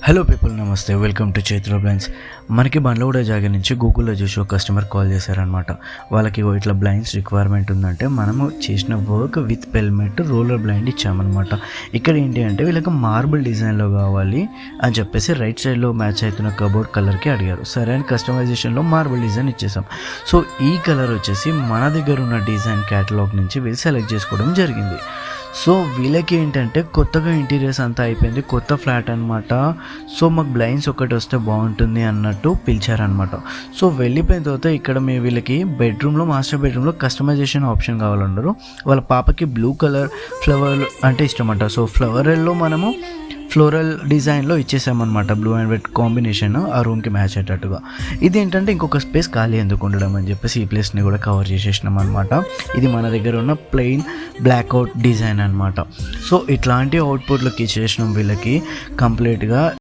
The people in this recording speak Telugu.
హలో పీపుల్, నమస్తే. Welcome to Chaitra blinds. మనకి బండ్లగూడ జాగా నుంచి గూగుల్లో చూసి ఒక కస్టమర్ కాల్ చేశారనమాట. వాళ్ళకి ఇట్లా బ్లైండ్స్ రిక్వైర్మెంట్ ఉందంటే మనము చేసిన work with helmet roller blind ఇచ్చామన్నమాట. ఇక్కడ ఏంటి అంటే వీళ్ళకి మార్బుల్ డిజైన్లో కావాలి అని చెప్పేసి రైట్ సైడ్లో మ్యాచ్ అవుతున్న కబోర్డ్ కలర్కి అడిగారు. సరే అని కస్టమైజేషన్లో మార్బుల్ డిజైన్ ఇచ్చేసాం. సో ఈ కలర్ వచ్చేసి మన దగ్గర ఉన్న డిజైన్ క్యాటలాగ్ నుంచి వీళ్ళు సెలెక్ట్ చేసుకోవడం జరిగింది. సో వీళ్ళకి ఏంటంటే కొత్తగా ఇంటీరియర్స్ అంతా అయిపోయింది, కొత్త ఫ్లాట్ అనమాట. సో మాకు బ్లైండ్స్ ఒకటి వస్తే బాగుంటుంది అన్నట్టు పిలిచారనమాట. సో వెళ్ళిపోయిన తర్వాత ఇక్కడ మేము వీళ్ళకి బెడ్రూమ్లో, మాస్టర్ బెడ్రూమ్లో కస్టమైజేషన్ ఆప్షన్ కావాలన్నారు. వాళ్ళ పాపకి బ్లూ కలర్ ఫ్లవర్ అంటే ఇష్టం అంట. సో ఫ్లవర్లో మనము ఫ్లోరల్ డిజైన్లో ఇచ్చేసామన్నమాట. బ్లూ అండ్ రెడ్ కాంబినేషన్ ఆ రూమ్కి మ్యాచ్ అయ్యేటట్టుగా. ఇదేంటంటే ఇంకొక స్పేస్ ఖాళీ ఎందుకు ఉండడం అని చెప్పేసి ఈ ప్లేస్ని కూడా కవర్ చేసేసినాం అనమాట. ఇది మన దగ్గర ఉన్న ప్లెయిన్ బ్లాక్అవుట్ డిజైన్ అనమాట. సో ఇట్లాంటి అవుట్పుట్లోకి ఇచ్చేసినాం వీళ్ళకి కంప్లీట్గా.